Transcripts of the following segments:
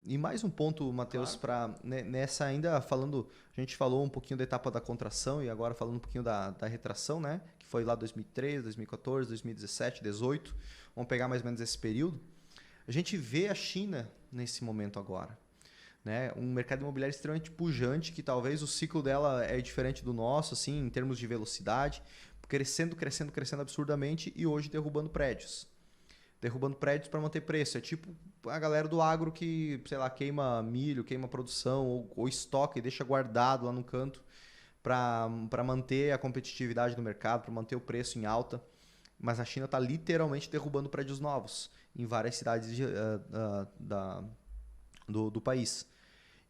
E mais um ponto, Matheus, Claro. para nessa ainda falando, a gente falou um pouquinho da etapa da contração e agora falando um pouquinho da retração, né? Que foi lá 2013, 2014, 2017, 2018. Vamos pegar mais ou menos esse período. A gente vê a China nesse momento agora, né? Um mercado imobiliário extremamente pujante, que talvez o ciclo dela é diferente do nosso, assim, em termos de velocidade, crescendo, crescendo, crescendo absurdamente e hoje derrubando prédios. Derrubando prédios para manter preço. É tipo a galera do agro que, sei lá, queima milho, queima produção ou estoca e deixa guardado lá no canto para manter a competitividade do mercado, para manter o preço em alta. Mas a China está literalmente derrubando prédios novos em várias cidades do país.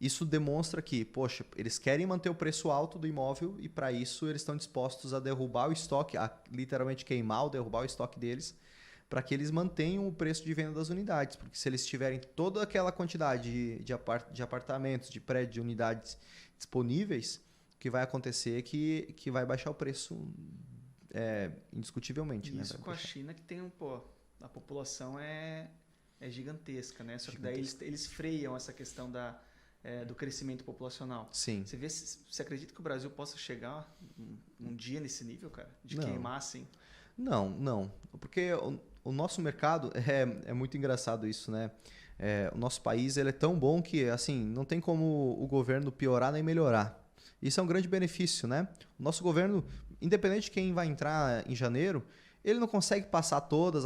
Isso demonstra que, poxa, eles querem manter o preço alto do imóvel e para isso eles estão dispostos a derrubar o estoque, a literalmente queimar ou derrubar o estoque deles, para que eles mantenham o preço de venda das unidades. Porque se eles tiverem toda aquela quantidade de apartamentos, de prédios, de unidades disponíveis, o que vai acontecer é que vai baixar o preço indiscutivelmente. E Né? isso Vai com a baixar. China que tem pô, a população é gigantesca, né? Só que daí Gigantesco. eles freiam essa questão do crescimento populacional. Sim. Você acredita que o Brasil possa chegar um dia nesse nível, cara? De Não. queimar assim? Não, não. Porque o nosso mercado é muito engraçado isso, né? O nosso país ele é tão bom que assim não tem como o governo piorar nem melhorar. Isso é um grande benefício, né? O nosso governo, independente de quem vai entrar em janeiro, ele não consegue passar todas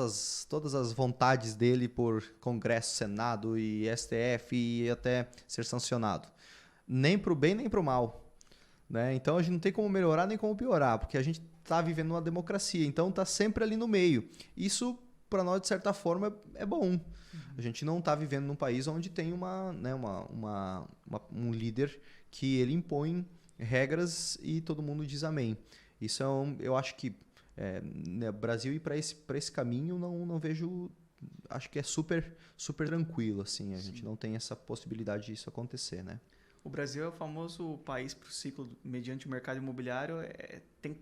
as vontades dele por Congresso, Senado e STF e até ser sancionado. Nem para o bem nem para o mal. Né? Então a gente não tem como melhorar nem como piorar, porque a gente está vivendo uma democracia, então está sempre ali no meio. Isso, para nós, de certa forma, é bom. A gente não está vivendo num país onde tem um líder que ele impõe regras e todo mundo diz amém. Isso eu acho que né, Brasil ir para esse caminho não vejo. Acho que é super, super tranquilo. Assim, a gente Sim. não tem essa possibilidade disso acontecer. Né? O Brasil é o famoso país para o ciclo mediante o mercado imobiliário.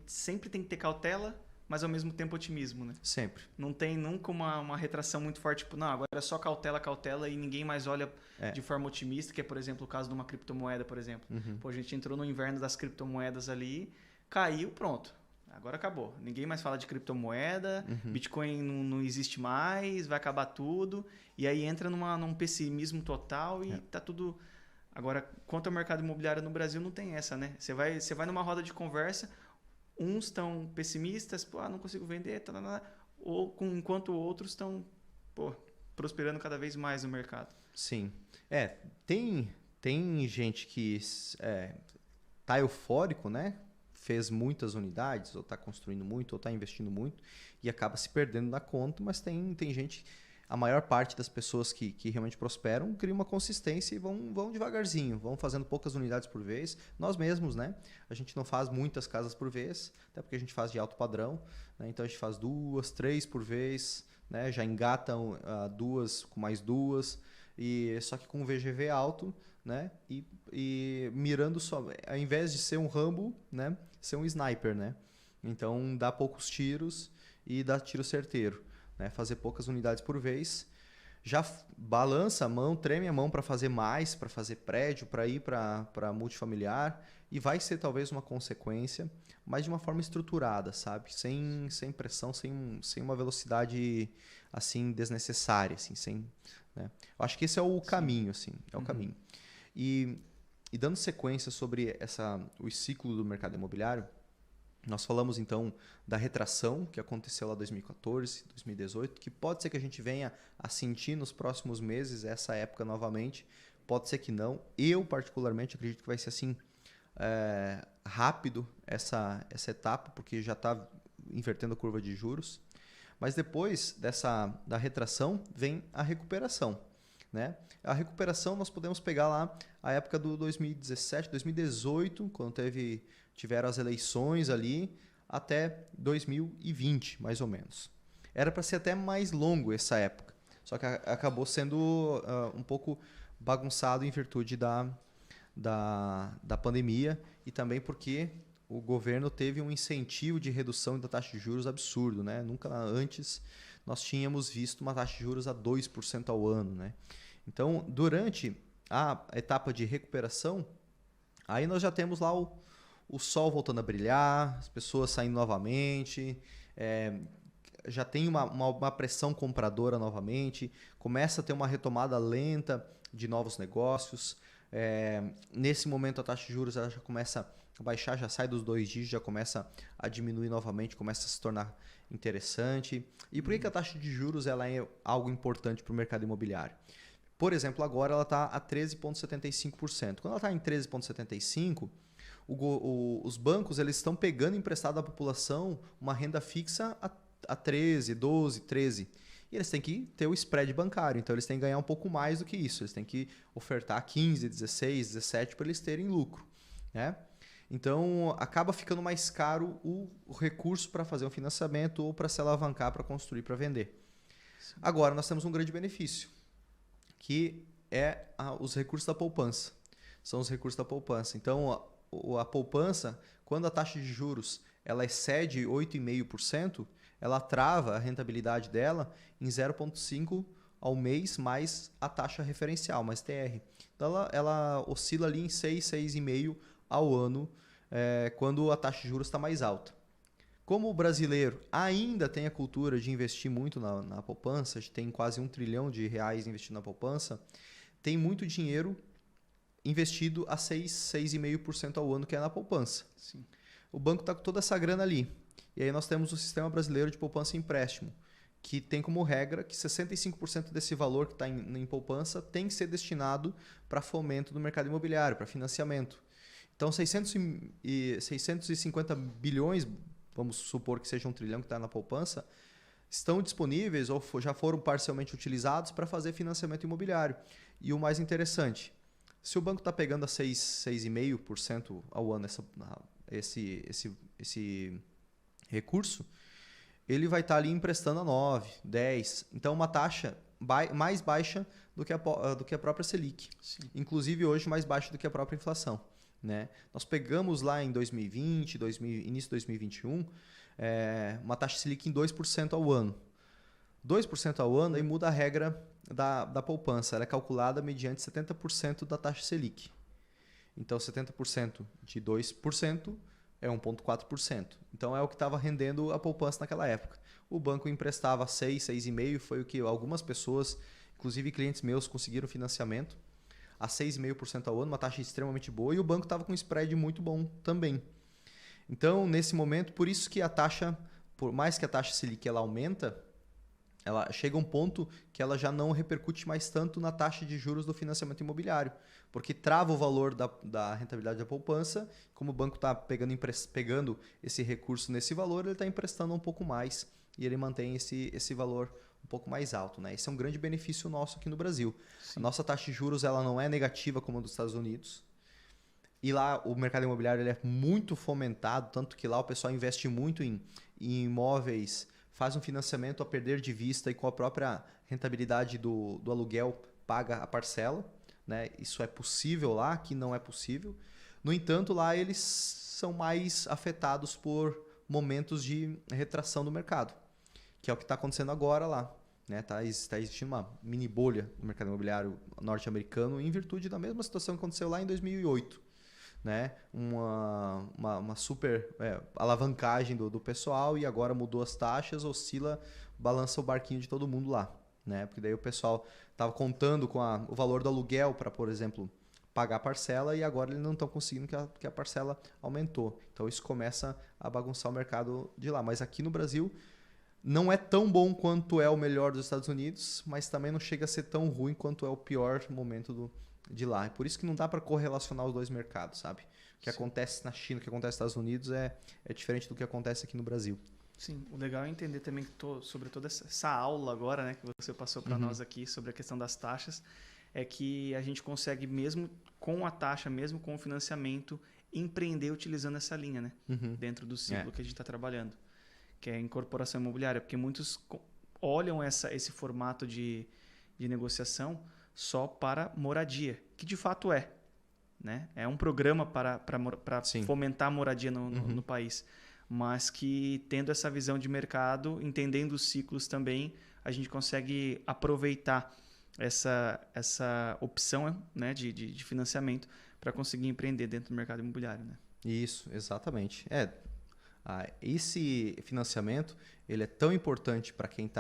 Sempre tem que ter cautela, mas ao mesmo tempo otimismo, né? Sempre. Não tem nunca uma retração muito forte, tipo, não, agora é só cautela, cautela e ninguém mais olha É. de forma otimista, que é, por exemplo, o caso de uma criptomoeda, por exemplo. Uhum. Pô, a gente entrou no inverno das criptomoedas ali, caiu, pronto. Agora acabou. Ninguém mais fala de criptomoeda, Uhum. Bitcoin não existe mais, vai acabar tudo. E aí entra num pessimismo total e É. tá tudo. Agora, quanto ao mercado imobiliário no Brasil, não tem essa, né? Você vai numa roda de conversa, uns estão pessimistas, pô, não consigo vender, enquanto outros estão, pô, prosperando cada vez mais no mercado. Sim. Tem gente que tá eufórico, né? Fez muitas unidades, ou está construindo muito, ou está investindo muito, e acaba se perdendo na conta, mas tem gente. A maior parte das pessoas que realmente prosperam cria uma consistência e vão devagarzinho, vão fazendo poucas unidades por vez. Nós mesmos, né? A gente não faz muitas casas por vez, até porque a gente faz de alto padrão, né? Então a gente faz 2, 3 por vez, né? Já engatam duas com mais duas, e só que com VGV alto, né? E mirando só, ao invés de ser um Rambo, né? Ser um sniper, né? Então dá poucos tiros e dá tiro certeiro, né? Fazer poucas unidades por vez. Já balança a mão, treme a mão para fazer mais, para fazer prédio, para ir para multifamiliar, e vai ser talvez uma consequência, mas de uma forma estruturada, sabe? Sem pressão, sem uma velocidade assim desnecessária, assim, né? Eu acho que esse é o Sim. caminho, assim, é o caminho. E, e dando sequência sobre o ciclo do mercado imobiliário, nós falamos então da retração que aconteceu lá em 2014, 2018, que pode ser que a gente venha a sentir nos próximos meses essa época novamente, pode ser que não. Eu particularmente acredito que vai ser assim rápido essa etapa, porque já está invertendo a curva de juros. Mas depois da retração vem a recuperação. Né? A recuperação nós podemos pegar lá a época do 2017, 2018, quando tiveram as eleições ali, até 2020, mais ou menos. Era para ser até mais longo essa época, só que acabou sendo um pouco bagunçado em virtude da pandemia e também porque o governo teve um incentivo de redução da taxa de juros absurdo. Né? Nunca antes nós tínhamos visto uma taxa de juros a 2% ao ano. Né? Então, durante a etapa de recuperação, aí nós já temos lá o sol voltando a brilhar, as pessoas saindo novamente, já tem uma pressão compradora novamente, começa a ter uma retomada lenta de novos negócios. Nesse momento a taxa de juros ela já começa a baixar, já sai dos 2 dígitos, já começa a diminuir novamente, começa a se tornar interessante. E por que a taxa de juros ela é algo importante para o mercado imobiliário? Por exemplo, agora ela está a 13,75%. Quando ela está em 13,75%, os bancos eles estão pegando emprestado da população uma renda fixa a 13, 12, 13. E eles têm que ter o spread bancário, então eles têm que ganhar um pouco mais do que isso. Eles têm que ofertar 15, 16, 17 para eles terem lucro, né? Então, acaba ficando mais caro o recurso para fazer um financiamento ou para se alavancar, para construir, para vender. Sim. Agora, nós temos um grande benefício, que é os recursos da poupança. São os recursos da poupança. Então, a poupança, quando a taxa de juros ela excede 8,5%, ela trava a rentabilidade dela em 0,5% ao mês mais a taxa referencial, mais TR. Então, ela oscila ali em 6, 6,5% ao ano, quando a taxa de juros está mais alta. Como o brasileiro ainda tem a cultura de investir muito na poupança, a gente tem quase R$1 trilhão investido na poupança, tem muito dinheiro investido a 6, 6,5% ao ano, que é na poupança. Sim. O banco está com toda essa grana ali. E aí nós temos o Sistema Brasileiro de Poupança e Empréstimo, que tem como regra que 65% desse valor que está em poupança tem que ser destinado para fomento do mercado imobiliário, para financiamento. Então, 650 bilhões, vamos supor que seja R$1 trilhão que está na poupança, estão disponíveis ou já foram parcialmente utilizados para fazer financiamento imobiliário. E o mais interessante, se o banco está pegando a 6,5% ao ano esse recurso, ele vai estar ali emprestando a 9, 10. Então, uma taxa mais baixa do que a própria Selic. Sim. Inclusive, hoje, mais baixa do que a própria inflação. Né? Nós pegamos lá em 2020, início de 2021, uma taxa Selic em 2% ao ano. 2% ao ano, aí muda a regra da poupança. Ela é calculada mediante 70% da taxa Selic. Então, 70% de 2% é 1,4%. Então, é o que estava rendendo a poupança naquela época. O banco emprestava 6, 6,5%, foi o que algumas pessoas, inclusive clientes meus, conseguiram financiamento a 6,5% ao ano, uma taxa extremamente boa, e o banco estava com um spread muito bom também. Então, nesse momento, por isso que a taxa, por mais que a taxa Selic ela aumenta, ela chega a um ponto que ela já não repercute mais tanto na taxa de juros do financiamento imobiliário, porque trava o valor da rentabilidade da poupança, como o banco está pegando esse recurso nesse valor, ele está emprestando um pouco mais e ele mantém esse valor um pouco mais alto, né? Esse é um grande benefício nosso aqui no Brasil. Sim. A nossa taxa de juros ela não é negativa como a dos Estados Unidos. E lá o mercado imobiliário ele é muito fomentado, tanto que lá o pessoal investe muito em imóveis, faz um financiamento a perder de vista e com a própria rentabilidade do aluguel paga a parcela. Né? Isso é possível lá, aqui não é possível. No entanto, lá eles são mais afetados por momentos de retração do mercado, que é o que está acontecendo agora lá. Está existindo uma mini bolha no mercado imobiliário norte-americano em virtude da mesma situação que aconteceu lá em 2008. Né? Uma super alavancagem do pessoal e agora mudou as taxas, oscila, balança o barquinho de todo mundo lá. Né? Porque daí o pessoal estava contando com o valor do aluguel para, por exemplo, pagar a parcela e agora eles não estão conseguindo que a parcela aumentou. Então isso começa a bagunçar o mercado de lá. Mas aqui no Brasil não é tão bom quanto é o melhor dos Estados Unidos, mas também não chega a ser tão ruim quanto é o pior momento de lá. É por isso que não dá para correlacionar os dois mercados, sabe? O que acontece na China, o que acontece nos Estados Unidos é diferente do que acontece aqui no Brasil. Sim, o legal é entender também sobre toda essa aula agora, né, que você passou para nós aqui sobre a questão das taxas, é que a gente consegue mesmo com a taxa, mesmo com o financiamento, empreender utilizando essa linha, né? Dentro do ciclo que a gente está trabalhando, que é a incorporação imobiliária, porque muitos olham esse formato de negociação só para moradia, que de fato é. Né? É um programa para fomentar a moradia no país, mas que tendo essa visão de mercado, entendendo os ciclos também, a gente consegue aproveitar essa opção, né, de financiamento para conseguir empreender dentro do mercado imobiliário, né? Isso, exatamente. Esse financiamento ele é tão importante para quem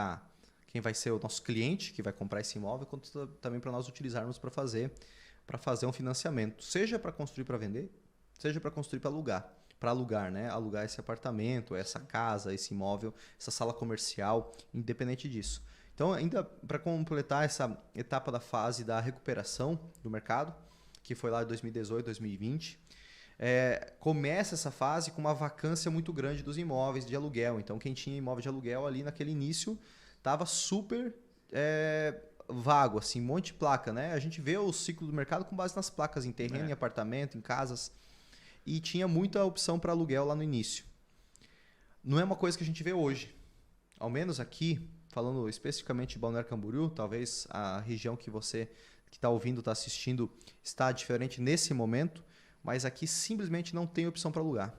vai ser o nosso cliente que vai comprar esse imóvel, quanto também para nós utilizarmos para fazer um financiamento, seja para construir para vender, seja para construir para alugar, né? Alugar esse apartamento, essa casa, esse imóvel, essa sala comercial, independente disso. Então, ainda para completar essa etapa da fase da recuperação do mercado, que foi lá em 2018, 2020, começa essa fase com uma vacância muito grande dos imóveis de aluguel. Então, quem tinha imóvel de aluguel ali naquele início estava super vago, assim, um monte de placa, né? A gente vê o ciclo do mercado com base nas placas em terreno, em apartamento, em casas. E tinha muita opção para aluguel lá no início. Não é uma coisa que a gente vê hoje. Ao menos aqui, falando especificamente de Balneário Camboriú, talvez a região que você que está ouvindo, está assistindo, está diferente nesse momento, mas aqui simplesmente não tem opção para alugar.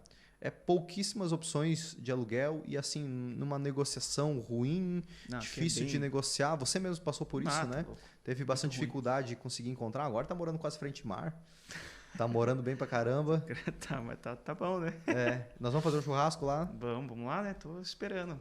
Pouquíssimas opções de aluguel e assim, numa negociação ruim, difícil de negociar. Você mesmo passou por isso, né? Teve bastante dificuldade de conseguir encontrar. Agora está morando quase frente ao mar. Tá morando bem pra caramba. Tá, mas tá bom, né? Nós vamos fazer um churrasco lá. Vamos lá, né? Tô esperando.